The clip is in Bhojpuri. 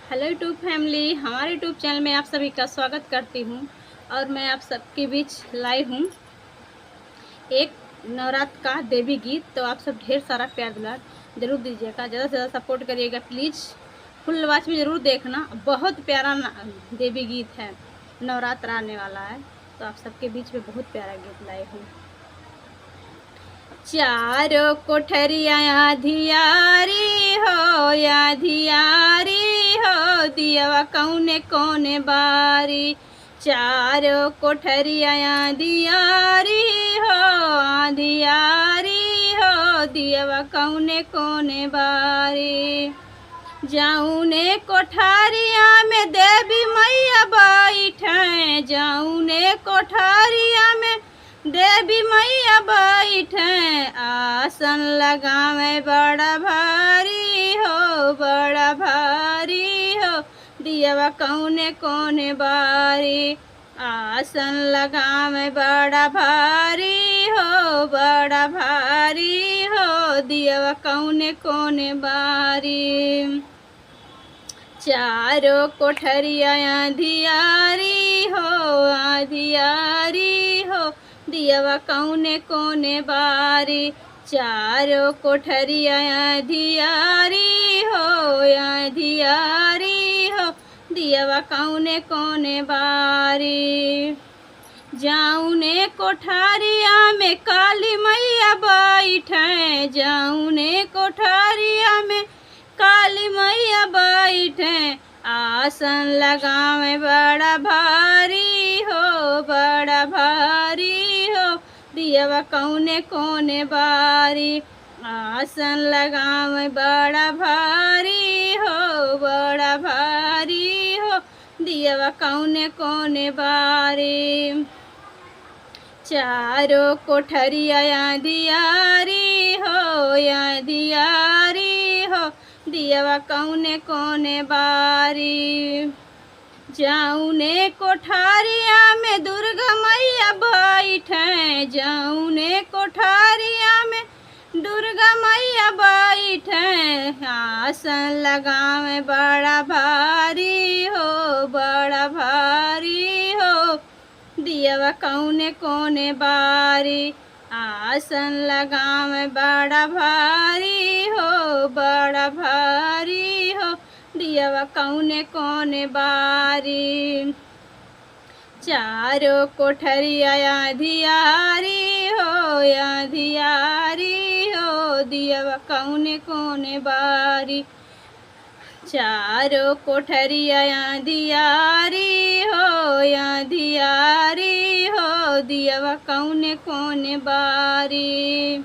हेलो यूट्यूब फैमिली, हमारे यूट्यूब चैनल में आप सभी का स्वागत करती हूँ। और मैं आप सबके बीच लाई हूँ एक नवरात्र का देवी गीत। तो आप सब ढेर सारा प्यार दुलार जरूर दीजिएगा, ज़्यादा से ज़्यादा सपोर्ट करिएगा प्लीज़। फुल वॉच में ज़रूर देखना, बहुत प्यारा देवी गीत है। नवरात्र आने वाला है तो आप सबके बीच में बहुत प्यारा गीत लाई हूँ। चारों कोठरिया धियारी हो या धियारी हो, दियवा कौने कौने बारी। चारों कोठरिया दियारी हो धियारी हो, दियवा कौने कौने बारी। जाऊने कोठारिया में देवी मैया बैठे, जाऊने कोठारिया में देवी मैया बैठे। आसन लगावे बड़ा भारी हो, बड़ा भारी हो, दियवा कौने कौने बारी। आसन लगावे बड़ा भारी हो, बड़ा भारी हो, दियवा कौने कौने बारी। चारों कोठरिया धियारी हो धियारी हो, दियवा कौने कौने बारी। चारों कोठरिया धियारी हो या धियारी हो, दियवा कौने कौने बारी। जाऊने कोठारिया में काली मैया बैठे, जाऊने कोठारिया में काली मैया बैठे। आसन लगावे बड़ा भारी हो, बड़ा भारी हो, दियवा कौने कौने बारी। आसन लगावे बड़ा भारी हो, बड़ा भारी हो, दियवा कौने कौने बारी। चारों कोठरिया धियारी हो या धियारी हो, दियवा कौने कौने बारी। जाऊने कोठारिया में दुर्गा मैया बैठे, जाऊने कोठारिया में दुर्गा मैया बैठे। आसन लगावे बड़ा भारी हो, बड़ा भारी हो, दियवा कौने कौने बारी। आसन लगावे बड़ा भारी हो, बड़ा भारी हो, दियवा कौने कौने बारी। चारों कोठरिया धियारी हो या धियारी हो, दियवा कौने कौने बारी। चारों कोठरिया धियारी हो या धियारी हो, दियवा कौने कौने बारी।